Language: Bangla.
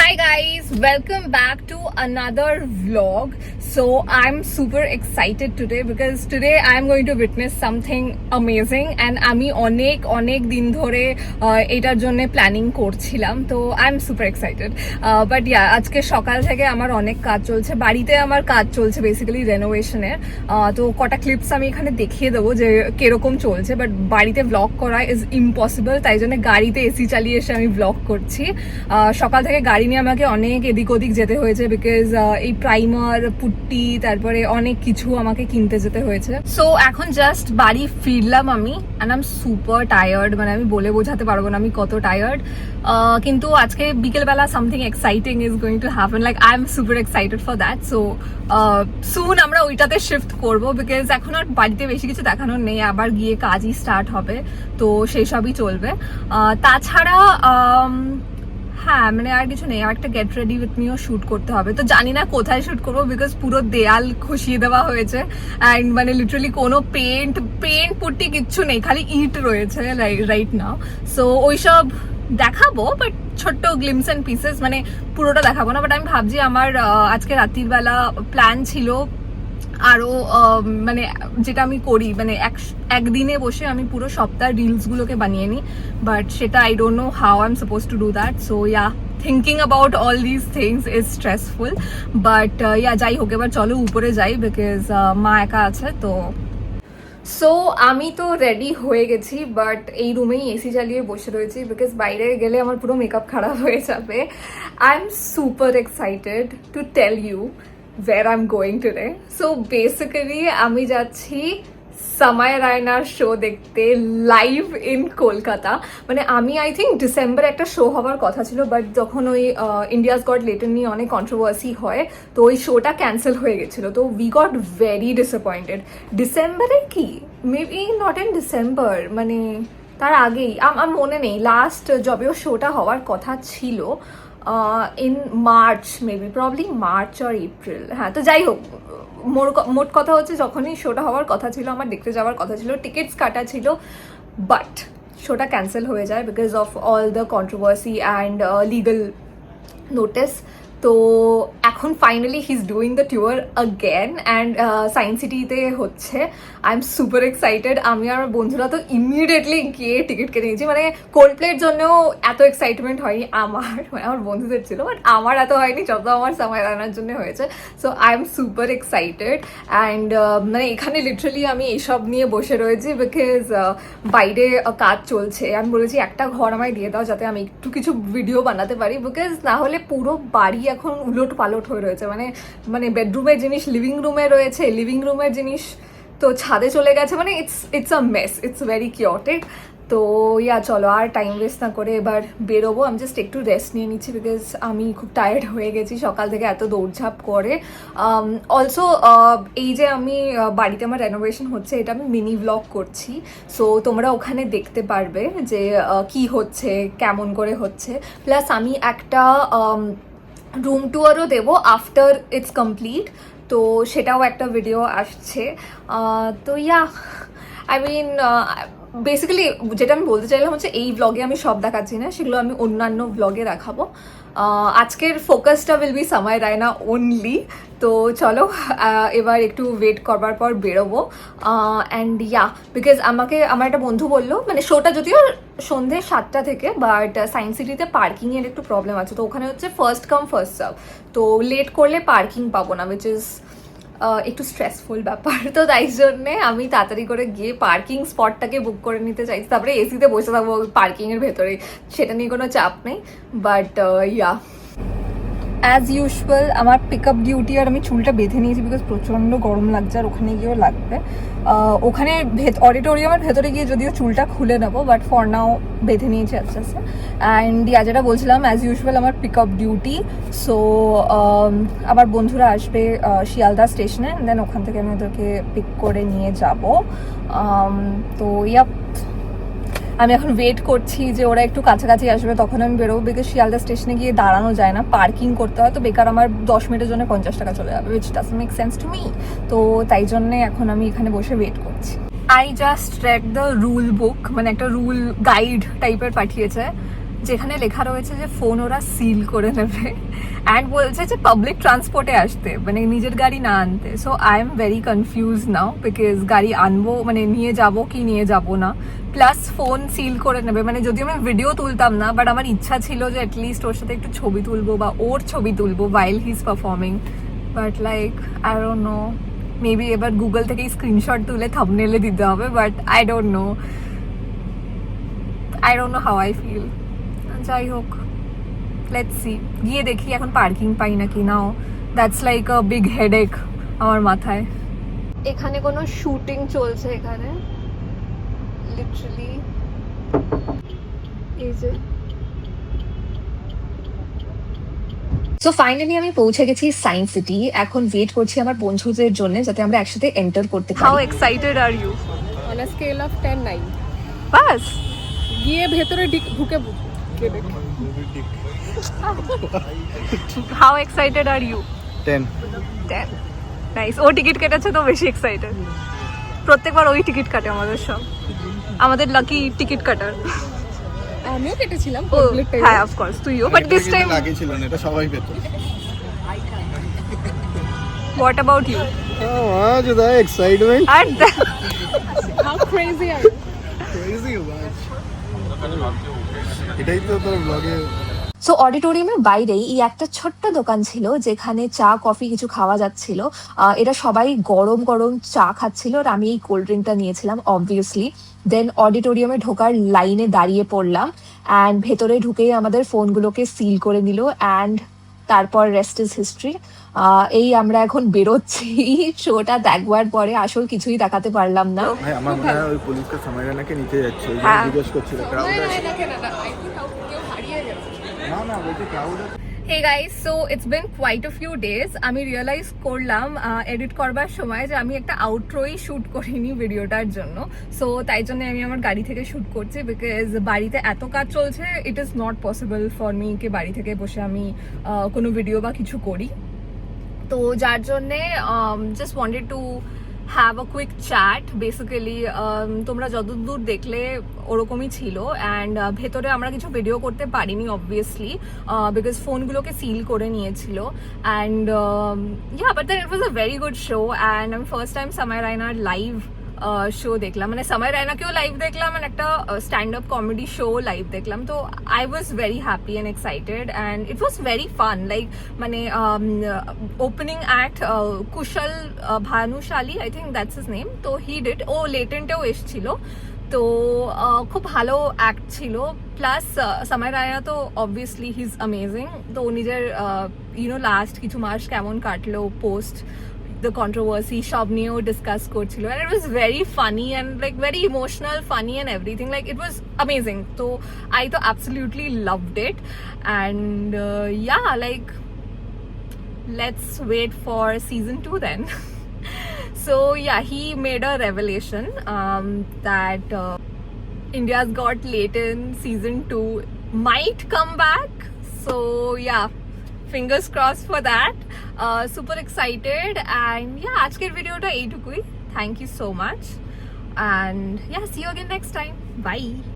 Hi guys, welcome back to another vlog. So I'm super excited today because today I'm going to witness something amazing and আমি অনেক দিন ধরে এটার জন্য প্ল্যানিং করছিলাম, তো I am super excited. But yeah, আজকে সকাল থেকে আমার অনেক কাজ চলছে, বাড়িতে আমার কাজ চলছে বেসিক্যালি রেনোভেশনের। তো কটা ক্লিপস আমি এখানে দেখিয়ে দেবো যে কিরকম চলছে, বাট বাড়িতে ব্লগ করা ইজ ইম্পসিবল, তাই জন্য গাড়িতে এসি চালিয়ে এসে আমি ব্লগ করছি। সকাল থেকে গাড়ি নিয়ে আমাকে অনেক এদিক ওদিক যেতে হয়েছে বিকজ এই প্রাইমার, পুট্টি, তারপরে অনেক কিছু আমাকে কিনতে যেতে হয়েছে। সো এখন জাস্ট বাড়ি ফিরলাম আমি, and I am super tired, মানে আমি বলে বোঝাতে পারবো না আমি কত টায়ার্ড। কিন্তু আজকে বিকেলবেলা something exciting is going to happen, like I am super excited for that. So soon আমরা ওইটাতে শিফট করবো বিকজ এখন আর বাড়িতে বেশি কিছু দেখানোর নেই, আবার গিয়ে কাজই স্টার্ট হবে, তো সেই সবই চলবে। তাছাড়া হ্যাঁ, মানে আর কিছু নেই, আর একটা get ready with me shoot করতে হবে। তো জানি না কোথায় শুট করবো বিকজ পুরো দেয়াল খসিয়ে দেওয়া হয়েছে, অ্যান্ড মানে লিটারালি কোনো পেন্ট পুট্টি কিচ্ছু নেই, খালি ইট রয়েছে রাইট নাও। সো ওইসব দেখাবো, বাট ছোট্ট গ্লিমস অ্যান্ড পিসেস, মানে পুরোটা দেখাবো না। বাট আমি ভাবছি আমার আজকে রাত্রির বেলা প্ল্যান ছিল আরো মানে যেটা আমি করি, মানে একদিনে বসে আমি পুরো সপ্তাহ রিলসগুলোকে বানিয়ে নিই, বাট সেটা I don't know how I am suppose to do that. So yeah, thinking about all this things is stressful, but yeah যাই হোক, এবার চলো উপরে যাই বিকজ মা একা আছে। তো সো আমি তো রেডি হয়ে গেছি, বাট এই রুমেই এসি চালিয়ে বসে রয়েছি বিকজ বাইরে গেলে আমার পুরো মেকআপ খারাপ হয়ে যাবে। I am super excited to tell you where I'm going today. So basically আমি যাচ্ছি সময় রায়নার শো দেখতে লাইভ ইন কলকাতা। মানে আমি আই থিঙ্ক ডিসেম্বরে একটা শো হওয়ার কথা ছিল, বাট যখন ওই ইন্ডিয়াস গট লেটেন নিয়ে অনেক কন্ট্রোভার্সি হয়, তো ওই শোটা ক্যান্সেল হয়ে গেছিলো, তো উই গট ভেরি ডিসঅ্যাপয়েন্টেড। ডিসেম্বরে কি, মেবি নট ইন ডিসেম্বর, মানে তার আগেই, আমার মনে নেই, লাস্ট যবেও শোটা হওয়ার কথা ছিল in March, maybe probably March or April. হ্যাঁ, তো যাই হোক, মোট কথা হচ্ছে যখনই শোটা হওয়ার কথা ছিল আমার দেখতে যাওয়ার কথা ছিল, টিকিটস কাটা ছিল, বাট শোটা ক্যান্সেল হয়ে যায় because of all the controversy and legal notice. তো এখন finally he is doing the tour again, and science সিটিতে হচ্ছে। I am super excited. আমি আর আমার বন্ধুরা তো ইমিডিয়েটলি গিয়ে টিকিট কেটে নিয়েছি। মানে কোল্ডপ্লের জন্যও এত এক্সাইটমেন্ট হয়নি আমার বন্ধুদের ছিল, বাট আমার এত হয়নি যত আমার সময় রান্নার জন্য হয়েছে। So I am super excited, and মানে এখানে লিটারালি আমি এইসব নিয়ে বসে রয়েছি বিকজ বাইরে কাজ চলছে। আমি বলেছি একটা ঘর আমায় দিয়ে দাও যাতে আমি একটু কিছু ভিডিও বানাতে পারি, বিকজ না হলে পুরো বাড়ি এখন উলট পালট হয়ে রয়েছে। মানে বেডরুমের জিনিস লিভিং রুমে রয়েছে, লিভিং রুমের জিনিস তো ছাদে চলে গেছে, মানে it's a mess, it's very chaotic. তো ইয়া চলো আর টাইম ওয়েস্ট না করে এবার বেরোবো। আমি জাস্ট একটু রেস্ট নিয়ে নিচ্ছি বিকজ আমি খুব টায়ার্ড হয়ে গেছি সকাল থেকে এত দৌড়ঝাঁপ করে। অলসো এই যে আমি বাড়িতে আমার রেনোভেশন হচ্ছে, এটা আমি মিনি ব্লগ করছি, সো তোমরা ওখানে দেখতে পারবে যে কি হচ্ছে, কেমন করে হচ্ছে। প্লাস আমি একটা রুম ট্যুরও দেবো আফটার ইটস কমপ্লিট, তো সেটাও একটা ভিডিও আসছে। তো ইয়া, আই মিন বেসিক্যালি যেটা আমি বলতে চাইলাম হচ্ছে এই ব্লগে আমি সব দেখাচ্ছি না, সেগুলো আমি অন্যান্য ব্লগে দেখাবো। আজকের ফোকাসটা উইল বি সময় রায়না অনলি। তো চলো এবার একটু ওয়েট করবার পর বেরোবো। অ্যান্ড ইয়া, বিকজ আমার একটা বন্ধু বললো, মানে শোটা যদিও সন্ধ্যে 7টা থেকে, বাট সায়েন্স সিটিতে পার্কিংয়ের একটু প্রবলেম আছে, তো ওখানে হচ্ছে ফার্স্ট কাম ফার্স্ট সার্ভ, তো লেট করলে পার্কিং পাবো না, উইচ ইজ একটু স্ট্রেসফুল ব্যাপার। তো তাই জন্যে আমি তাড়াতাড়ি করে গিয়ে পার্কিং স্পটটাকে বুক করে নিতে চাইছি, তারপরে এসিতে বসে থাকবো পার্কিংয়ের ভেতরে, সেটা নিয়ে কোনো চাপ নেই। বাট ইয়া, অ্যাজ ইউজুয়াল আমার পিক আপ ডিউটি, আর আমি চুলটা বেঁধে নিয়েছি বিকজ প্রচণ্ড গরম লাগছে, আর ওখানে গিয়েও লাগবে। ওখানে অডিটোরিয়ামের ভেতরে গিয়ে যদিও চুলটা খুলে নেবো, বাট ফর নাও বেঁধে নিয়েছি আস্তে আস্তে। অ্যান্ড ইয়া, যেটা বলছিলাম, অ্যাজ ইউজুয়াল আমার পিক আপ ডিউটি। সো আমার বন্ধুরা আসবে শিয়ালদা স্টেশনে, দেন ওখান থেকে আমি ওদেরকে পিক করে নিয়ে যাব। তো ইয়া, আমি এখন ওয়েট করছি যে ওরা একটু কাছাকাছি আসবে তখন আমি বেরোবো, বিকজ শিয়ালদা স্টেশনে গিয়ে দাঁড়ানো যায় না, পার্কিং করতে হয়, তো বেকার আমার 10 মিনিটের জন্য 50 টাকা চলে যাবে, which doesn't make sense to me. তো তাই জন্যে এখন আমি এখানে বসে ওয়েট করছি। I just read the rule book, মানে একটা রুল গাইড টাইপের পাঠিয়েছে, যেখানে লেখা রয়েছে যে ফোন ওরা সিল করে নেবে অ্যান্ড বলছে যে পাবলিক ট্রান্সপোর্টে আসতে, মানে নিজের গাড়ি না আনতে। So I am very confuse now, because গাড়ি আনবো মানে নিয়ে যাব কি নিয়ে যাব না, প্লাস ফোন সিল করে নেবে। মানে যদি আমি ভিডিও তুলতাম না, বাট আমার ইচ্ছা ছিল যে অ্যাটলিস্ট ওর সাথে একটু ছবি তুলবো বা ওর ছবি তুলবো while he is performing, but like I don't know, maybe এবার গুগল থেকে স্ক্রিনশট তুলে থাম্বনেলে দিতে হবে, but I don't know how I feel. যাই হোক, লেটস সি, গিয়ে দেখি এখন পার্কিং পাই নাকি নাও। That's like a big headache আমার মাথায়। এখানে কোনো শুটিং চলছে, এখানে লিটারালি এই যে। সো ফাইনালি আমি পৌঁছে গেছি সায়েন্স সিটি। এখন ওয়েট করছি আমার বন্ধুদের জন্য যাতে আমরা একসাথে এন্টার করতে হাউ পারি। Excited are you? On a scale of 10 9 বাস গিয়ে ভেতরে ঢুকে how excited are you? 10 10 nice. ও টিকিট কেটেছে তো বেশি এক্সাইটেড। প্রত্যেকবার ওই টিকিট কাটে আমাদের সব, আমাদের লাকি টিকিট কাটার। আমিও কেটেছিলাম ও পাবলিক টাইমে। হ্যাঁ অফকোর্স তুইও, বাট দিস টাইম আগে ছিল না, এটা সবাই পেত। What about you? আজ দা এক্সাইটমেন্ট আর হাউ ক্রেজি আর ক্রেজি এটাই তো তোর ব্লগে। সো অডিটোরিয়ামের বাইরেই এই একটা ছোট্ট দোকান ছিল যেখানে চা কফি কিছু খাওয়া যাচ্ছিল। এরা সবাই গরম গরম চা খাচ্ছিল আর আমি এই কোল্ড ড্রিঙ্কটা নিয়েছিলাম অবভিয়াসলি। দেন অডিটোরিয়ামে ঢোকার লাইনে দাঁড়িয়ে পড়লাম অ্যান্ড ভেতরে ঢুকেই আমাদের ফোনগুলোকে সিল করে নিল অ্যান্ড তারপর রেস্ট ইজ হিস্ট্রি। এই আমরা এখন বেরোচ্ছি শোটা দেখবার পরে। আসল কিছুই দেখাতে পারলাম না। ভাই আমার মনে হয় ওই পুলিশকে সামাইরানাকে নিতে যাচ্ছে, ওই হ্যাঁ। জিজ্ঞেস করছিল ক্রাউড আছে। না বলতে ক্রাউড আছে। Hey guys, so it's been quite a few days. আমি রিয়েলাইজ করলাম এডিট করবার সময় যে আমি একটা আউটরোই শ্যুট করিনি ভিডিওটার জন্য। সো তাই জন্য আমি আমার গাড়ি থেকে শ্যুট করছি, বিকজ বাড়িতে এত কাজ চলছে, it is not possible for me কি বাড়ি থেকে বসে আমি কোনো ভিডিও বা কিছু করি। তো যার জন্যে just wanted to have a quick chat. Basically তোমরা যতদূর দেখলে ওরকমই ছিল, অ্যান্ড ভেতরে আমরা কিছু ভিডিও করতে পারিনি অবভিয়াসলি, বিকজ ফোনগুলোকে সিল করে নিয়েছিল। And yeah, but then it was a very good show, and আমি ফার্স্ট টাইম সামাই রায়নার লাইভ শো দেখলাম, মানে সামাই রায়নাকেও লাইভ দেখলাম অ্যান্ড একটা stand up comedy show live দেখলাম। তো I was very happy and excited and it was very fun. Like মানে opening act Kushal Bhanushali, I think that's his name. তো হি ডিড, ও লেটেন্টেও এসছিল। তো খুব ভালো অ্যাক্ট ছিল। প্লাস সামাই রায়না তো অবভিয়াসলি হি ইজ অ্যামেজিং। তো নিজের লাস্ট কিছু মাস কেমন কাটলো পোস্ট the controversy সব নিয়েও ডিসকাস করছিল, and it was very funny and like very emotional, funny and everything. Like it was amazing. So I to absolutely loved it, and yeah, like let's wait for season 2 then. So yeah, he made a revelation that India's Got Latent season 2 might come back. So yeah, fingers crossed for that. Super excited, and yeah, আজকের ভিডিওটা এইটুকুই। Thank you so much, and yeah, see you again next time. Bye.